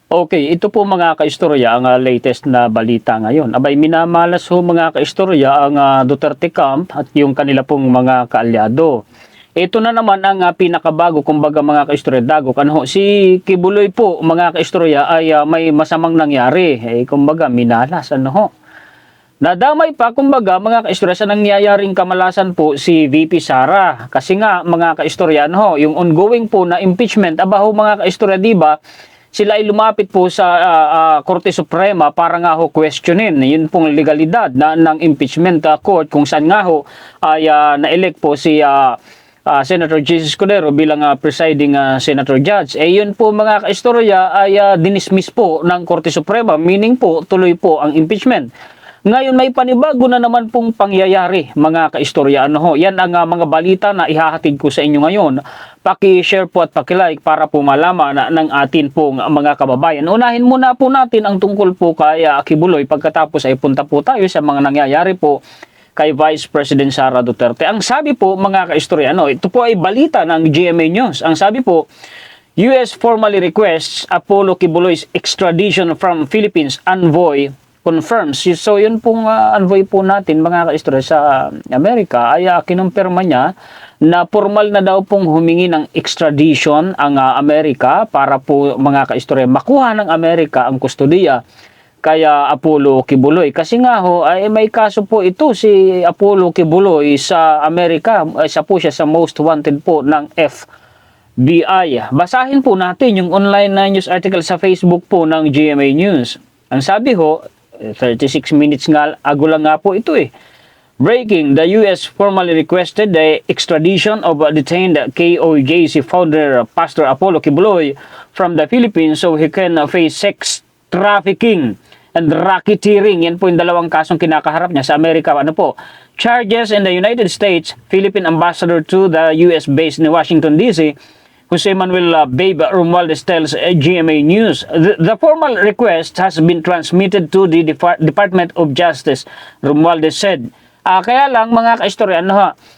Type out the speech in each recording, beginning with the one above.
Okay, ito po mga kaistorya ang latest na balita ngayon. Abay, minamalas ho mga kaistorya ang Duterte camp at yung kanila pong mga kaalyado. Ito na naman ang pinakabago, kumbaga mga kaistorya, dagok. Ano, si Kibuloy po mga kaistorya ay may masamang nangyari. Kumbaga, minalas. Ano ho? Nadamay pa, kumbaga, mga kaistorya, sa nangyayaring kamalasan po si VP Sara. Kasi nga, mga kaistorya, ano ho, yung ongoing po na impeachment, abaho mga kaistorya, di ba, sila ay lumapit po sa Korte Suprema para nga ho questionin yun pong legalidad ng impeachment court kung saan nga ho ay na-elect po si Senator Jesus Escudero bilang presiding senator judge. Yun po mga kaistorya ay dinismiss po ng Korte Suprema, meaning po tuloy po ang impeachment. Ngayon may panibago na naman pong pangyayari mga kaistorya. Ano ho? Yan ang mga balita na ihahatid ko sa inyo ngayon. Paki-share po at paki-like para po malaman ng atin pong mga kababayan. Unahin muna po natin ang tungkol po kay Kibuloy. Pagkatapos ay punta po tayo sa mga nangyayari po kay Vice President Sara Duterte. Ang sabi po mga kaistorya, ito po ay balita ng GMA News. Ang sabi po, US formally requests Apollo Kibuloy's extradition from Philippines envoy confirms. So yun pong envoy po natin mga kaistorya sa Amerika ay kinumpirma niya na formal na daw pong humingi ng extradition ang Amerika para po mga kaistorya makuha ng Amerika ang kustodiya kaya Apollo Kibuloy. Kasi nga ho ay may kaso po ito si Apollo Kibuloy sa Amerika. Isa po siya sa most wanted po ng FBI. Basahin po natin yung online na news article sa Facebook po ng GMA News. Ang sabi ho, 36 minutes nga, ago lang nga po ito eh. Breaking, the US formally requested the extradition of detained KOJC founder Pastor Apollo Kibuloy from the Philippines so he can face sex trafficking and racketeering. Yan po yung dalawang kasong kinakaharap niya sa Amerika. Ano po? Charges in the United States, Philippine ambassador to the US based in Washington, D.C., Jose Manuel Babe Romualdez tells GMA News. The formal request has been transmitted to the Department of Justice, Romualdez said. Kaya lang mga kaistorya,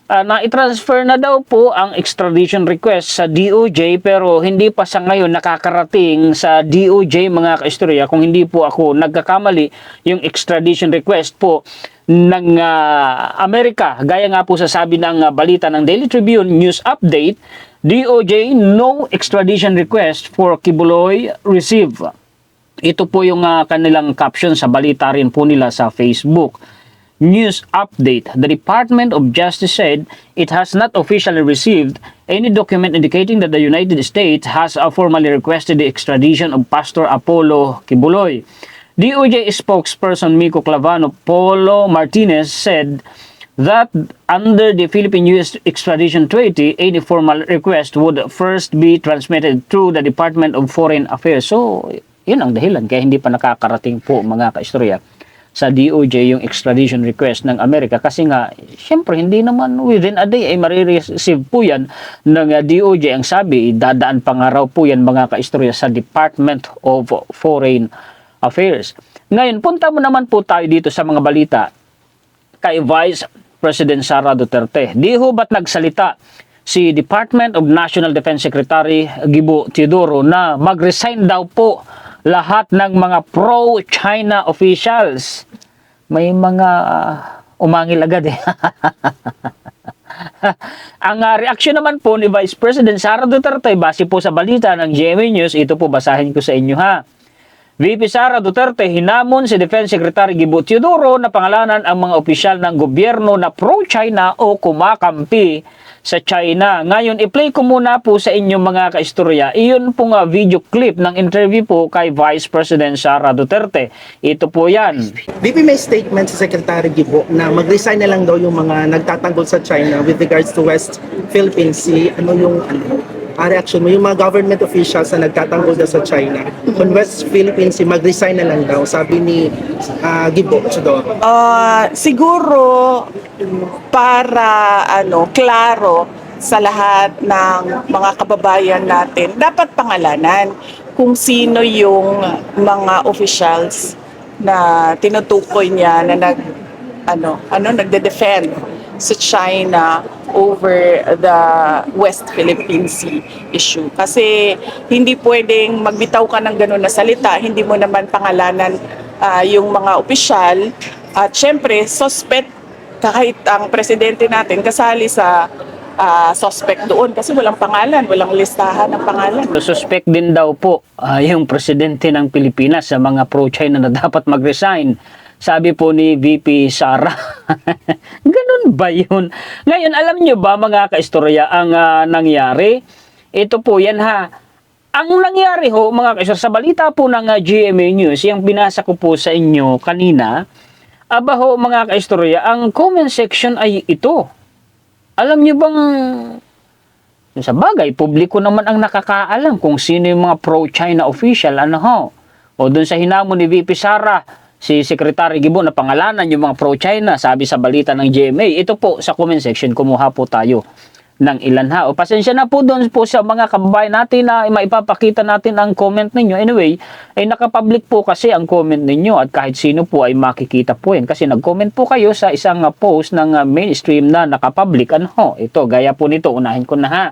na-transfer na daw po ang extradition request sa DOJ pero hindi pa sa ngayon nakakarating sa DOJ mga kaistorya. Kung hindi po ako nagkakamali, yung extradition request po ng Amerika. Gaya nga po sa sabi ng balita ng Daily Tribune News Update, DOJ, no extradition request for Kibuloy received. Ito po yung kanilang caption sa balita rin po nila sa Facebook. News update. The Department of Justice said it has not officially received any document indicating that the United States has formally requested the extradition of Pastor Apollo Kibuloy. DOJ spokesperson Miko Clavano Polo Martinez said that under the Philippine-US extradition treaty, any formal request would first be transmitted through the Department of Foreign Affairs. So, yun ang dahilan kaya hindi pa nakakarating po mga kaistorya sa DOJ yung extradition request ng Amerika. Kasi nga, syempre, hindi naman within a day ay marireceive po yan ng DOJ. Ang sabi, dadaan pa nga raw po yan mga kaistorya sa Department of Foreign Affairs. Ngayon, punta mo naman po tayo dito sa mga balita kay Vice President Sara Duterte. Di ho ba't nagsalita si Department of National Defense Secretary Gibo Teodoro na mag-resign daw po lahat ng mga pro-China officials? May mga umangil agad eh. Ang reaksyon naman po ni Vice President Sara Duterte base po sa balita ng GMA News, ito po basahin ko sa inyo ha. VP Sara Duterte hinamon si Defense Secretary Gibo Teodoro na pangalanan ang mga opisyal ng gobyerno na pro-China o kumakampi sa China. Ngayon, i-play ko muna po sa inyo mga kaistorya. Iyon pong video clip ng interview po kay Vice President Sara Duterte. Ito po yan. VP, may statement sa Secretary Gibo na mag-resign na lang daw yung mga nagtatanggol sa China with regards to West Philippine Sea. Ano yung reaction mo? Yung mga government officials na nagtatanggol daw sa China on West Philippine Sea, mag-resign na lang daw, sabi ni Gibo Teodoro. Siguro para klaro sa lahat ng mga kababayan natin, dapat pangalanan kung sino yung mga officials na tinutukoy niya na nagde-defend sa China over the West Philippine Sea issue. Kasi hindi pwedeng magbitaw ka ng gano'n na salita, hindi mo naman pangalanan yung mga opisyal. At syempre, suspect, kahit ang presidente natin kasali sa suspect doon kasi walang pangalan, walang listahan ng pangalan. Suspect din daw po yung presidente ng Pilipinas sa mga pro-China na dapat mag-resign. Sabi po ni VP Sara. Ganun ba yun? Ngayon, alam nyo ba mga kaistorya ang nangyari? Ito po yan ha. Ang nangyari ho mga kaistorya, sa balita po ng GMA News, yung binasa ko po sa inyo kanina, aba ho mga kaistorya, ang comment section ay ito. Alam nyo bang, sa bagay, publiko naman ang nakakaalam kung sino yung mga pro-China official, ano ho. O dun sa hinamon ni VP Sara, si Secretary Gibo na pangalanan yung mga pro-China, sabi sa balita ng GMA. Ito po sa comment section, kumuha po tayo ng ilan ha. O pasensya na po doon po sa mga kababayan natin na maipapakita natin ang comment ninyo. Anyway, ay nakapublic po kasi ang comment ninyo at kahit sino po ay makikita po yan. Kasi nag-comment po kayo sa isang post ng mainstream na nakapublic. Ano ho? Ito, gaya po nito, unahin ko na ha.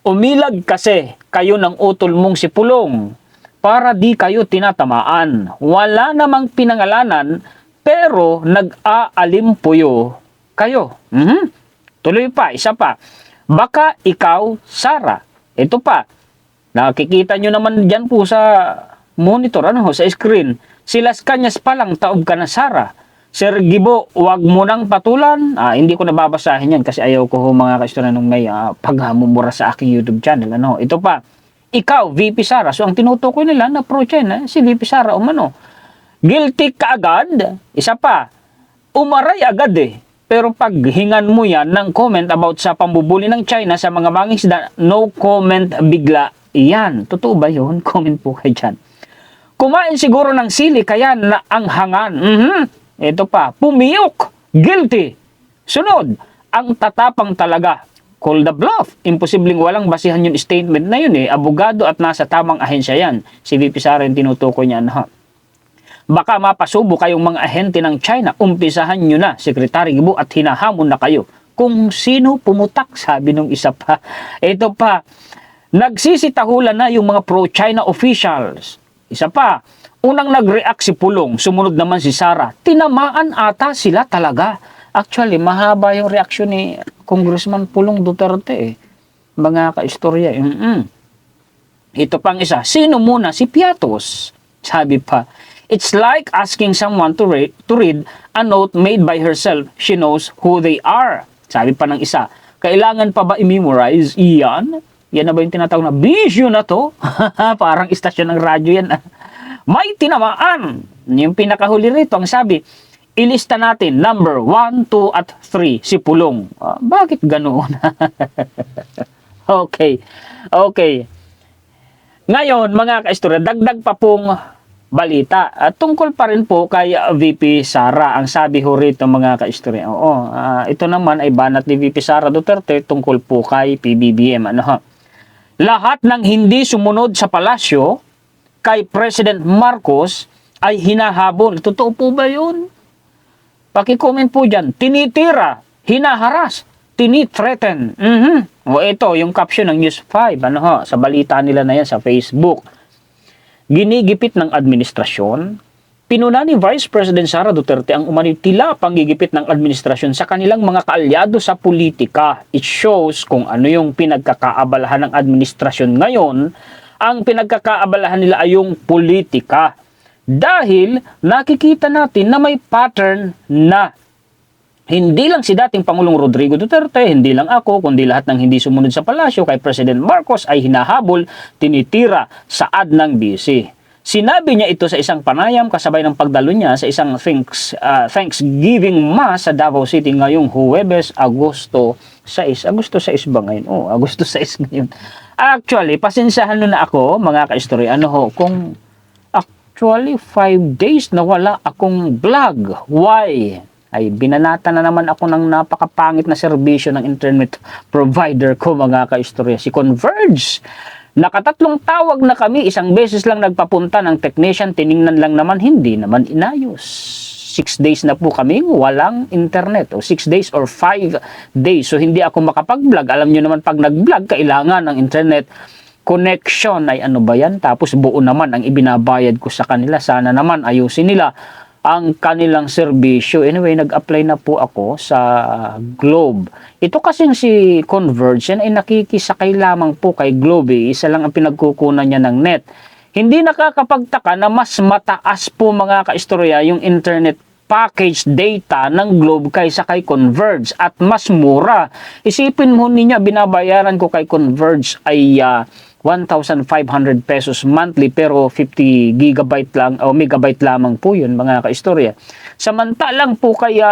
Umilag kasi kayo ng utol mong si Pulong para di kayo tinatamaan. Wala namang pinangalanan pero nag-aalimpuyo kayo. Tuloy pa, isa pa. Baka ikaw, Sara. Ito pa. Nakikita nyo naman dyan po sa monitor, sa screen. Si Las Cañas pa lang taob ka na, Sara. Sir Gibo, wag mo nang patulan. Hindi ko nababasahin yan kasi ayaw ko mga kaistorya nung may paghamumura sa aking YouTube channel. Ito pa. Ikaw, VP Sara. So, ang tinutukoy nila na pro-China, si VP Sara umano. Guilty ka agad. Isa pa. Umaray agad Pero pag hingan mo yan ng comment about sa pambubuli ng China sa mga mangingisda, no comment bigla. Yan. Totoo ba yun? Comment po kayo dyan. Kumain siguro ng sili kaya na ang hangan. Ito pa. Pumiyok. Guilty. Sunod. Ang tatapang talaga. Call the bluff. Imposibleng walang basihan yung statement na yun Abogado at nasa tamang ahensya yan. Si VP Sara yung tinutukoy niya Baka mapasubo kayong mga ahente ng China. Umpisahan nyo na, Secretary Gibo, at hinahamon na kayo. Kung sino pumutak, sabi nung isa pa. Ito pa, nagsisitahulan na yung mga pro-China officials. Isa pa, unang nag-react si Pulong, sumunod naman si Sara. Tinamaan ata sila talaga. Actually, mahaba yung reaksyon ni Congressman Pulong Duterte Mga kaistorya. Ito pang isa. Sino muna? Si Piatos. Sabi pa, it's like asking someone to read a note made by herself. She knows who they are. Sabi pa ng isa, kailangan pa ba i-memorize iyan? Yan na ba yung tinatawag na bisyo na to? Parang istasyon ng radyo yan. May tinamaan. Yung pinakahuli rito, ang sabi, ilista natin number 1, 2, at 3, si Pulong. Bakit ganoon? Okay. Ngayon, mga kaistorya, dagdag pa pong balita. Tungkol pa rin po kay VP Sara. Ang sabi ho rito mga kaistorya. Ito naman ay banat ni VP Sara Duterte tungkol po kay PBBM. Lahat ng hindi sumunod sa palasyo kay President Marcos ay hinahabol. Totoo po ba yun? Paki-comment po dyan. Tinitira, hinaharas, tinithreaten. O ito, yung caption ng News 5. Sa balita nila na yan sa Facebook. Ginigipit ng administrasyon. Pinuna ni Vice President Sara Duterte ang umanitila panggigipit ng administrasyon sa kanilang mga kaalyado sa politika. It shows kung ano yung pinagkakaabalahan ng administrasyon ngayon. Ang pinagkakaabalahan nila ay yung politika. Dahil nakikita natin na may pattern na hindi lang si dating Pangulong Rodrigo Duterte, hindi lang ako, kundi lahat ng hindi sumunod sa palasyo kay President Marcos ay hinahabol, tinitira, saad ng BC. Sinabi niya ito sa isang panayam kasabay ng pagdalo niya sa isang Thanksgiving Mass sa Davao City ngayong Huwebes, Agosto 6. Agosto 6 ba ngayon? Agosto 6 ngayon. Actually, pasensyahan na ako mga kaistorya. Kung actually 5 days na wala akong vlog. Why? Ay binanata na naman ako ng napakapangit na serbisyo ng internet provider ko mga kaistorya, si Converge. Nakatatlong tawag na kami, isang beses lang nagpapunta ng technician, tiningnan lang naman, hindi naman inayos. 6 days na po kami walang internet, o 6 days or 5 days. So hindi ako makapag-vlog. Alam nyo naman, pag nag-vlog, kailangan ng internet connection. Ay ano ba yan? Tapos buo naman ang ibinabayad ko sa kanila. Sana naman ayusin nila ang kanilang serbisyo. Anyway, nag-apply na po ako sa Globe. Ito kasing si Converge yan ay nakikisakay lamang po kay Globe. Isa lang ang pinagkukunan niya ng net. Hindi nakakapagtaka na mas mataas po mga kaistorya yung internet package data ng Globe kaysa kay Converge at mas mura. Isipin mo niya, binabayaran ko kay Converge ay 1,500 pesos monthly pero 50 gigabyte lang o megabyte lamang po yun mga kaistorya. Samantalang po kay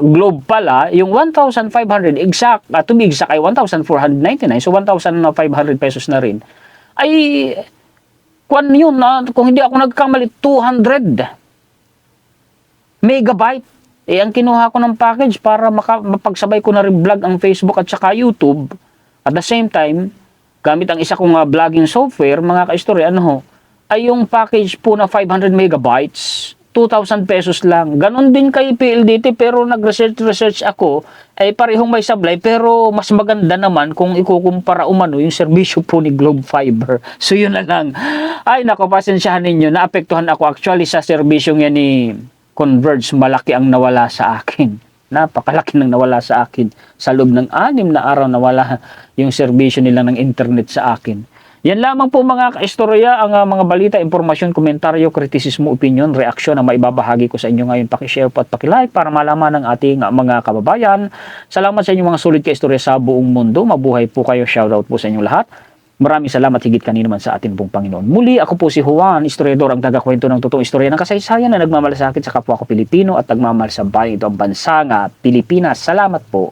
Globe pala, yung 1,500 exact, tumigsa kay 1,499, so 1,500 pesos na rin. Ay, kung yun na, kung hindi ako nagkamali, 200 megabyte. Eh, ang kinuha ko ng package para mapagsabay ko na rin vlog ang Facebook at saka YouTube. At the same time, gamit ang isa kong vlogging software, mga kaistorya, ay yung package po na 500 megabytes, 2,000 pesos lang. Ganon din kay PLDT, pero nag-research ako, ay parehong may sablay, pero mas maganda naman kung ikukumpara umano yung serbisyo po ni Globe Fiber. So yun na lang. Ay nako, pasensyahan ninyo, naapektuhan ako actually sa serbisyong yan ni Converge. Malaki ang nawala sa akin. Napakalaki nang nawala sa akin. Sa loob ng 6 na araw nawala yung serbisyo nila ng internet sa akin. Yan lamang po mga kaistorya ang mga balita, impormasyon, komentaryo, kritisismo, opinion, reaksyon na maibabahagi ko sa inyo ngayon. Pakishare po at pakilike para malaman ng ating mga kababayan. Salamat sa inyong mga sulit kaistorya sa buong mundo. Mabuhay po kayo. Shoutout po sa inyong lahat. Maraming salamat higit kanino man sa atin pong Panginoon. Muli, ako po si Juan, historiador, ang tagakwento ng totoong istorya ng kasaysayan na nagmamalasakit sa kapwa ko Pilipino at nagmamahal sa bayan ito ang bansa nga Pilipinas. Salamat po.